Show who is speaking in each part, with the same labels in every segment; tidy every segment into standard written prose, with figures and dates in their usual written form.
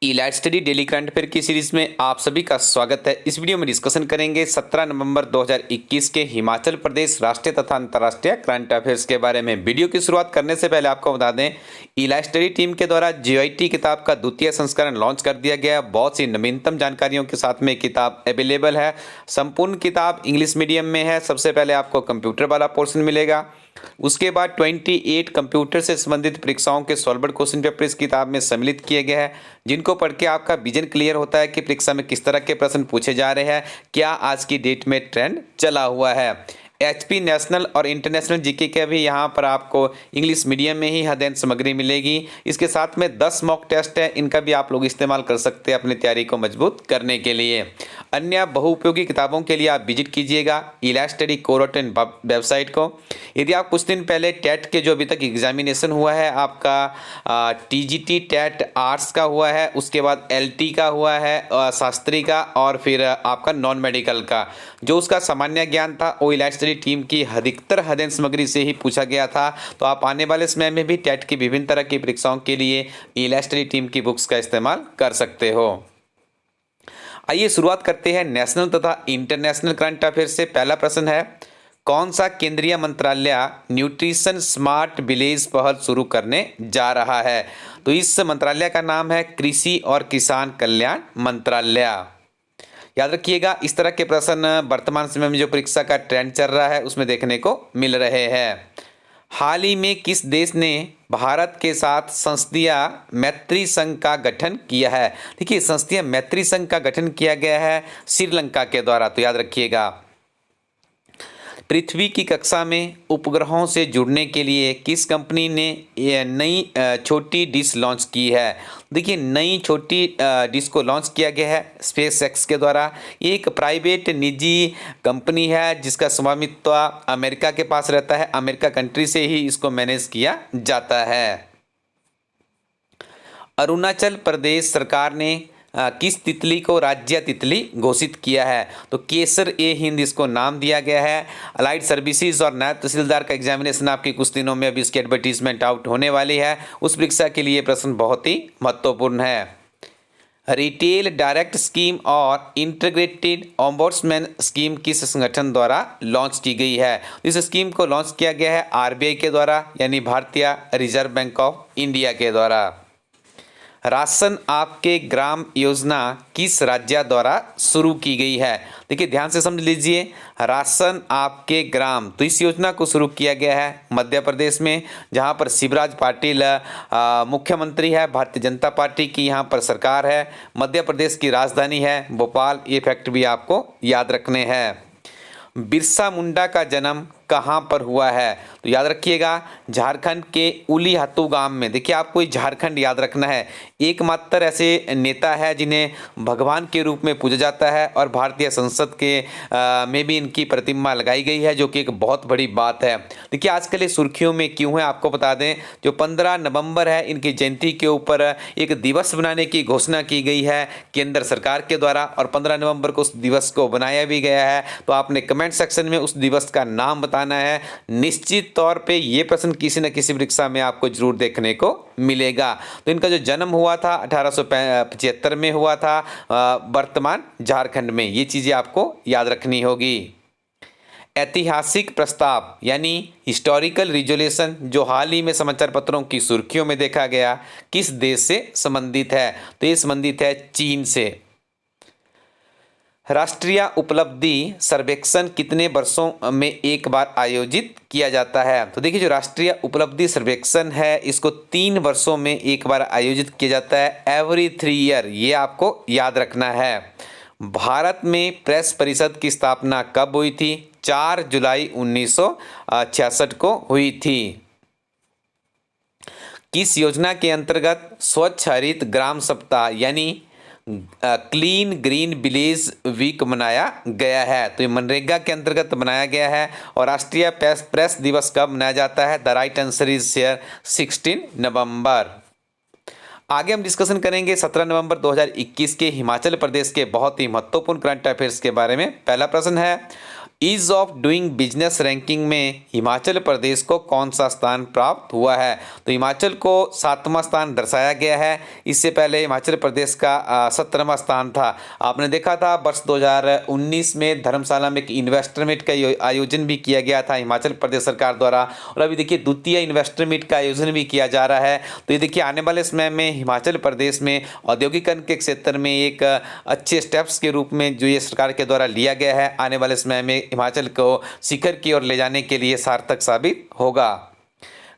Speaker 1: Elite study daily current affair की series में आप सभी का स्वागत है। इस वीडियो में डिस्कशन करेंगे 17 नवंबर 2021 के हिमाचल प्रदेश राष्ट्रीय तथा अंतर्राष्ट्रीय करंट अफेयर्स के बारे में। वीडियो की शुरुआत करने से पहले आपको बता दें, इलाइट स्टडी टीम के द्वारा जीआईटी किताब का द्वितीय संस्करण लॉन्च कर दिया गया। बहुत सी नवीनतम जानकारियों के साथ में किताब अवेलेबल है। संपूर्ण किताब इंग्लिश मीडियम में है। सबसे पहले आपको कंप्यूटर वाला पोर्शन मिलेगा, उसके बाद 28 कंप्यूटर से संबंधित परीक्षाओं के सॉल्वर्ड क्वेश्चन पेपर इस किताब में सम्मिलित किए गए हैं, जिनको पढ़ के आपका विजन क्लियर होता है कि परीक्षा में किस तरह के प्रश्न पूछे जा रहे हैं, क्या आज की डेट में ट्रेंड चला हुआ है। एचपी नेशनल और इंटरनेशनल जीके के भी यहाँ पर आपको इंग्लिश मीडियम में ही अध्ययन सामग्री मिलेगी। इसके साथ में 10 मॉक टेस्ट है, इनका भी आप लोग इस्तेमाल कर सकते हैं अपनी तैयारी को मजबूत करने के लिए। अन्य बहुउपयोगी किताबों के लिए आप विजिट कीजिएगा इलाइट स्टडी कोरोटन वेबसाइट को। यदि आप कुछ दिन पहले टेट के जो अभी तक एग्जामिनेशन हुआ है आपका टीजीटी टेट आर्ट्स का हुआ है, उसके बाद एलटी का हुआ है, शास्त्री का, और फिर आपका नॉन मेडिकल का, जो उसका सामान्य ज्ञान था वो इलाइट स्टडी टीम की अधिकतर अध्ययन सामग्री से ही पूछा गया था। तो आप आने वाले समय में भी टेट की विभिन्न तरह की परीक्षाओं के लिए इलाइट स्टडी टीम की बुक्स का इस्तेमाल कर सकते हो। आइए शुरुआत करते हैं नेशनल तथा इंटरनेशनल करंट अफेयर से। पहला प्रश्न है, कौन सा केंद्रीय मंत्रालय न्यूट्रिशन स्मार्ट विलेज पहल शुरू करने जा रहा है? तो इस मंत्रालय का नाम है कृषि और किसान कल्याण मंत्रालय। याद रखिएगा, इस तरह के प्रश्न वर्तमान समय में जो परीक्षा का ट्रेंड चल रहा है उसमें देखने को मिल रहे हैं। हाल ही में किस देश ने भारत के साथ संसदीय मैत्री संघ का गठन किया है? देखिए, संसदीय मैत्री संघ का गठन किया गया है श्रीलंका के द्वारा। तो याद रखिएगा, पृथ्वी की कक्षा में उपग्रहों से जुड़ने के लिए किस कंपनी ने ये नई छोटी डिश लॉन्च की है? देखिए, नई छोटी डिश को लॉन्च किया गया है स्पेस एक्स के द्वारा। ये एक प्राइवेट निजी कंपनी है जिसका स्वामित्व अमेरिका के पास रहता है। अमेरिका कंट्री से ही इसको मैनेज किया जाता है। अरुणाचल प्रदेश सरकार ने किस तितली को राज्य तितली घोषित किया है? तो केसर ए हिंद इसको नाम दिया गया है। अलाइड सर्विसेज और नायब तहसीलदार का एग्जामिनेशन आपके कुछ दिनों में अभी इसकी एडवर्टीजमेंट आउट होने वाली है। उस परीक्षा के लिए प्रश्न बहुत ही महत्वपूर्ण है। रिटेल डायरेक्ट स्कीम और इंटीग्रेटेड ओम्बुड्समैन स्कीम किस संगठन द्वारा लॉन्च की गई है? इस स्कीम को लॉन्च किया गया है आरबीआई के द्वारा, यानी भारतीय रिजर्व बैंक ऑफ इंडिया के द्वारा। राशन आपके ग्राम योजना किस राज्य द्वारा शुरू की गई है? देखिए, ध्यान से समझ लीजिए, राशन आपके ग्राम, तो इस योजना को शुरू किया गया है मध्य प्रदेश में, जहां पर शिवराज पाटिल मुख्यमंत्री है। भारतीय जनता पार्टी की यहां पर सरकार है। मध्य प्रदेश की राजधानी है भोपाल। ये फैक्ट भी आपको याद रखने हैं। बिरसा मुंडा का जन्म कहाँ पर हुआ है? तो याद रखिएगा, झारखंड के उलीहातू गांव में। देखिए, आपको झारखंड याद रखना है। एकमात्र ऐसे नेता है जिन्हें भगवान के रूप में पूजा जाता है, और भारतीय संसद के में भी इनकी प्रतिमा लगाई गई है, जो कि एक बहुत बड़ी बात है। देखिए, आजकल ये सुर्खियों में क्यों है आपको बता दें। जो 15 नवंबर है, इनकी जयंती के ऊपर एक दिवस बनाने की घोषणा की गई है केंद्र सरकार के द्वारा, और 15 नवंबर को उस दिवस को बनाया भी गया है। तो आपने कमेंट सेक्शन में उस दिवस का नाम बताना है। निश्चित तौर पे ये प्रश्न किसी न किसी परीक्षा में आपको जरूर देखने को मिलेगा। तो इनका जो जन्म हुआ था 1875 में हुआ था, वर्तमान झारखंड में। ये चीजें आपको याद रखनी होगी। ऐतिहासिक प्रस्ताव यानी हिस्टोरिकल रिजोल्यूशन, जो हाल ही में समाचार पत्रों की सुर्खियों में देखा गया, किस देश से संबंधित है? तो ये संबंधित है चीन से। राष्ट्रीय उपलब्धि सर्वेक्षण कितने वर्षों में एक बार आयोजित किया जाता है? तो देखिए, जो राष्ट्रीय उपलब्धि सर्वेक्षण है इसको 3 वर्षों में एक बार आयोजित किया जाता है, एवरी 3 ईयर। ये आपको याद रखना है। भारत में प्रेस परिषद की स्थापना कब हुई थी? 4 जुलाई 1966 को हुई थी। किस योजना के अंतर्गत स्वच्छ हरित ग्राम सप्ताह यानी क्लीन ग्रीन विलेज वीक मनाया गया है? तो ये मनरेगा के अंतर्गत बनाया गया है। और राष्ट्रीय प्रेस दिवस कब मनाया जाता है? The right answer is share 16 नवंबर। आगे हम डिस्कशन करेंगे 17 नवंबर 2021 के हिमाचल प्रदेश के बहुत ही महत्वपूर्ण करंट अफेयर्स के बारे में। पहला प्रश्न है, ease of doing business ranking में हिमाचल प्रदेश को कौन सा स्थान प्राप्त हुआ है? तो हिमाचल को 7वां स्थान दर्शाया गया है। इससे पहले हिमाचल प्रदेश का 17वां स्थान था। आपने देखा था वर्ष 2019 में धर्मशाला में एक इन्वेस्टर मीट का आयोजन भी किया गया था हिमाचल प्रदेश सरकार द्वारा, और अभी देखिए द्वितीय इन्वेस्टर मीट का आयोजन भी किया जा रहा है। तो ये देखिए आने वाले समय में हिमाचल प्रदेश में औद्योगिकरण के क्षेत्र में एक अच्छे स्टेप्स के रूप में जो ये सरकार के द्वारा लिया गया है, आने वाले समय में हिमाचल को शिखर की ओर ले जाने के लिए सार्थक साबित होगा।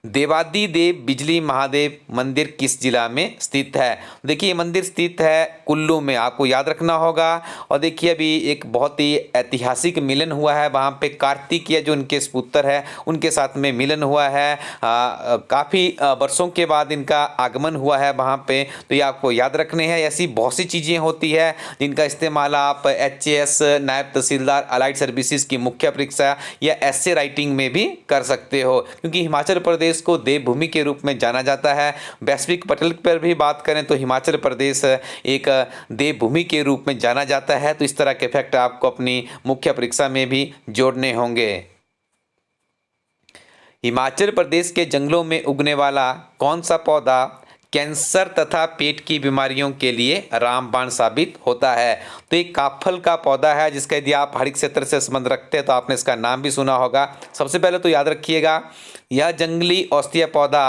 Speaker 1: देवादी देव बिजली महादेव मंदिर किस जिला में स्थित है? देखिए ये मंदिर स्थित है कुल्लू में, आपको याद रखना होगा। और देखिए अभी एक बहुत ही ऐतिहासिक मिलन हुआ है वहाँ पे, कार्तिकेय जो उनके सपुत्र है उनके साथ में मिलन हुआ है। काफ़ी वर्षों के बाद इनका आगमन हुआ है वहाँ पे, तो ये आपको याद रखने हैं। ऐसी बहुत सी चीज़ें होती है जिनका इस्तेमाल आप HAS नायब तहसीलदार अलाइड सर्विसेज की मुख्य परीक्षा या essay राइटिंग में भी कर सकते हो, क्योंकि हिमाचल प्रदेश को देवभूमि के रूप में जाना जाता है। वैश्विक पटल पर भी बात करें तो हिमाचल प्रदेश एक देवभूमि के रूप में जाना जाता है। तो इस तरह के फैक्ट आपको अपनी मुख्य परीक्षा में भी जोड़ने होंगे। हिमाचल प्रदेश के जंगलों में उगने वाला कौन सा पौधा कैंसर तथा पेट की बीमारियों के लिए रामबाण साबित होता है? तो एक काफल का पौधा है जिसका यदि आप पहाड़ी क्षेत्र से संबंध रखते हैं तो आपने इसका नाम भी सुना होगा। सबसे पहले तो याद रखिएगा यह जंगली औषधीय पौधा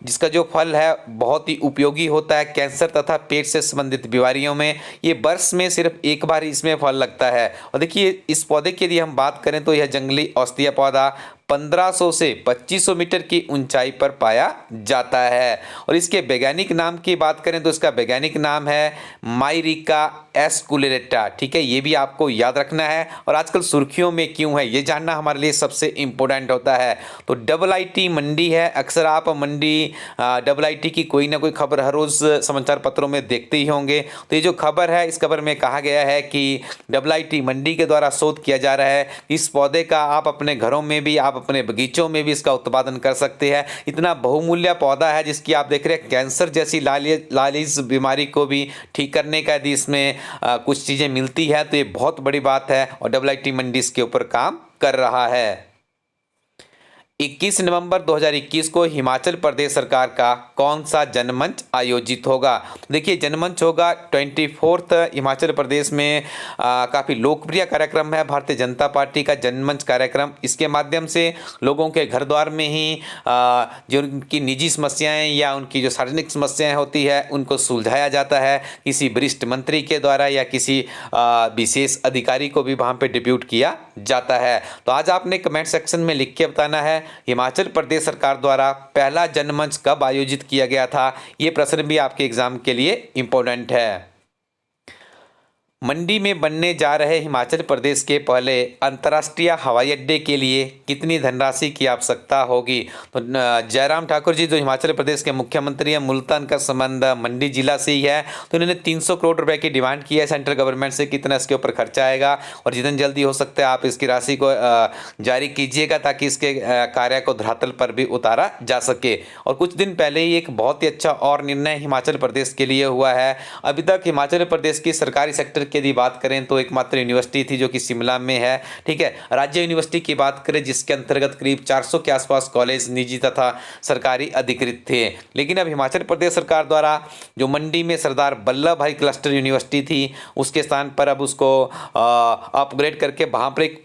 Speaker 1: जिसका जो फल है बहुत ही उपयोगी होता है कैंसर तथा पेट से संबंधित बीमारियों में। ये वर्ष में सिर्फ एक बार इसमें फल लगता है। और देखिए इस पौधे की यदि हम बात करें तो यह जंगली औषधीय पौधा 1500 से 2500 मीटर की ऊंचाई पर पाया जाता है। और इसके वैज्ञानिक नाम की बात करें तो इसका वैज्ञानिक नाम है माइरिका एस्कुलेरेटा। ठीक है, ये भी आपको याद रखना है। और आजकल सुर्खियों में क्यों है ये जानना हमारे लिए सबसे इम्पोर्टेंट होता है। तो IIT मंडी है, अक्सर आप मंडी IIT की कोई ना कोई खबर हर रोज़ समाचार पत्रों में देखते ही होंगे। तो ये जो खबर है, इस खबर में कहा गया है कि IIT मंडी के द्वारा शोध किया जा रहा है। इस पौधे का आप अपने घरों में भी, आप अपने बगीचों में भी इसका उत्पादन कर सकते हैं। इतना बहुमूल्य पौधा है जिसकी आप देख रहे हैं कैंसर जैसी लालीज बीमारी को भी ठीक करने का यदि इसमें कुछ चीज़ें मिलती है तो ये बहुत बड़ी बात है। और IIT मंडी इसके ऊपर काम कर रहा है। 21 नवंबर 2021 को हिमाचल प्रदेश सरकार का कौन सा जनमंच आयोजित होगा? देखिए जनमंच होगा 24 हिमाचल प्रदेश में काफ़ी लोकप्रिय कार्यक्रम है भारतीय जनता पार्टी का जनमंच कार्यक्रम। इसके माध्यम से लोगों के घर द्वार में ही जो उनकी निजी समस्याएं या उनकी जो सार्वजनिक समस्याएं होती है उनको सुलझाया जाता है किसी वरिष्ठ मंत्री के द्वारा या किसी विशेष अधिकारी को भी वहाँ पे डिप्यूट किया जाता है। तो आज आपने कमेंट सेक्शन में लिख के बताना है हिमाचल प्रदेश सरकार द्वारा पहला जनमंच कब आयोजित किया गया था। ये प्रश्न भी आपके एग्जाम के लिए इम्पोर्टेंट है। मंडी में बनने जा रहे हिमाचल प्रदेश के पहले अंतर्राष्ट्रीय हवाई अड्डे के लिए कितनी धनराशि की आवश्यकता होगी? तो जयराम ठाकुर जी जो हिमाचल प्रदेश के मुख्यमंत्री हैं, मूलतः का संबंध मंडी जिला से ही है। तो इन्होंने 300 करोड़ रुपए की डिमांड की है सेंट्रल गवर्नमेंट से। कितना इसके ऊपर खर्चा आएगा और जितनी जल्दी हो सकता है आप इसकी राशि को जारी कीजिएगा ताकि इसके कार्य को धरातल पर भी उतारा जा सके। और कुछ दिन पहले ही एक बहुत ही अच्छा और निर्णय हिमाचल प्रदेश के लिए हुआ है। अभी तक हिमाचल प्रदेश की सरकारी सेक्टर की यदि बात करें तो एकमात्र यूनिवर्सिटी थी जो कि शिमला में है। ठीक है, राज्य यूनिवर्सिटी की बात करें जिसके अंतर्गत करीब 400 के आसपास कॉलेज निजी तथा सरकारी अधिकृत थे। लेकिन अब हिमाचल प्रदेश सरकार द्वारा जो मंडी में सरदार वल्लभ भाई क्लस्टर यूनिवर्सिटी थी उसके स्थान पर अब उसको अपग्रेड करके वहाँ पर एक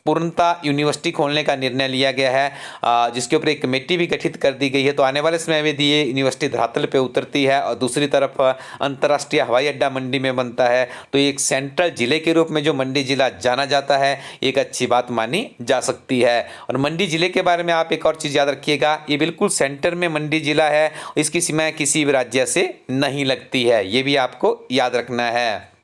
Speaker 1: पूर्णता यूनिवर्सिटी खोलने का निर्णय लिया गया है, जिसके ऊपर एक कमेटी भी गठित कर दी गई है। तो आने वाले समय में ये यूनिवर्सिटी धरातल पर उतरती है और दूसरी तरफ अंतर्राष्ट्रीय हवाई अड्डा मंडी में बनता है तो एक सेंट्रल जिले के रूप में जो मंडी जिला जाना जाता है एक अच्छी बात मानी जा सकती है। और मंडी जिले के बारे में आप एक और चीज़ याद रखिएगा, ये बिल्कुल सेंटर में मंडी जिला है, इसकी सीमाएं किसी भी राज्य से नहीं लगती है, ये भी आपको याद रखना है।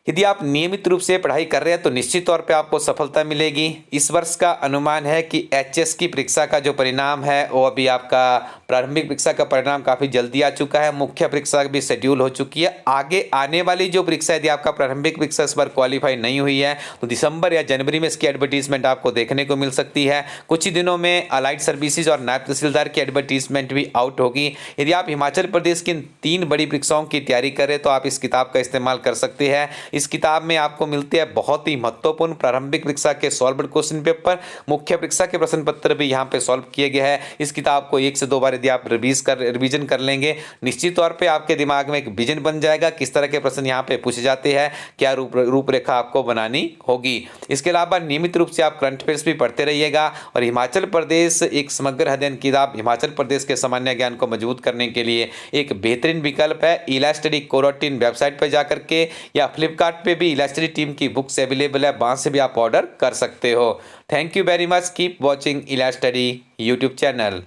Speaker 1: यदि आप नियमित रूप से पढ़ाई कर रहे हैं तो निश्चित तौर पे आपको सफलता मिलेगी। इस वर्ष का अनुमान है कि HS की परीक्षा का जो परिणाम है वो अभी आपका प्रारंभिक परीक्षा का परिणाम काफ़ी जल्दी आ चुका है, मुख्य परीक्षा भी शेड्यूल हो चुकी है। आगे आने वाली जो परीक्षा यदि आपका प्रारंभिक परीक्षा इस बार क्वालिफाई नहीं हुई है तो दिसंबर या जनवरी में इसकी एडवर्टीजमेंट आपको देखने को मिल सकती है। कुछ ही दिनों में अलाइड सर्विसेज और नायब तहसीलदार की एडवर्टीजमेंट भी आउट होगी। यदि आप हिमाचल प्रदेश की 3 बड़ी परीक्षाओं की तैयारी करें तो आप इस किताब का इस्तेमाल कर सकते हैं। इस किताब में आपको मिलते हैं बहुत ही महत्वपूर्ण प्रारंभिक परीक्षा के सॉल्व्ड क्वेश्चन पेपर, मुख्य परीक्षा के प्रश्न पत्र भी यहाँ पे सॉल्व किए गए हैं। इस किताब को 1 से 2 बार यदि आप रिवीजन कर लेंगे, निश्चित तौर पे आपके दिमाग में एक विजन बन जाएगा किस तरह के प्रश्न यहाँ पे पूछे जाते हैं, क्या रूपरेखा आपको बनानी होगी। इसके अलावा नियमित रूप से आप करंट अफेयर्स भी पढ़ते रहिएगा। और हिमाचल प्रदेश एक समग्र अध्ययन किताब हिमाचल प्रदेश के सामान्य ज्ञान को मजबूत करने के लिए एक बेहतरीन विकल्प है। इलास्टडी कोरोटीन वेबसाइट पर जाकर के या फ्लिपकार्ट पे भी इलास्टडी टीम की बुक्स अवेलेबल है, वहाँ से भी आप ऑर्डर कर सकते हो। Thank you very much, keep watching इलास्टडी यूट्यूब चैनल।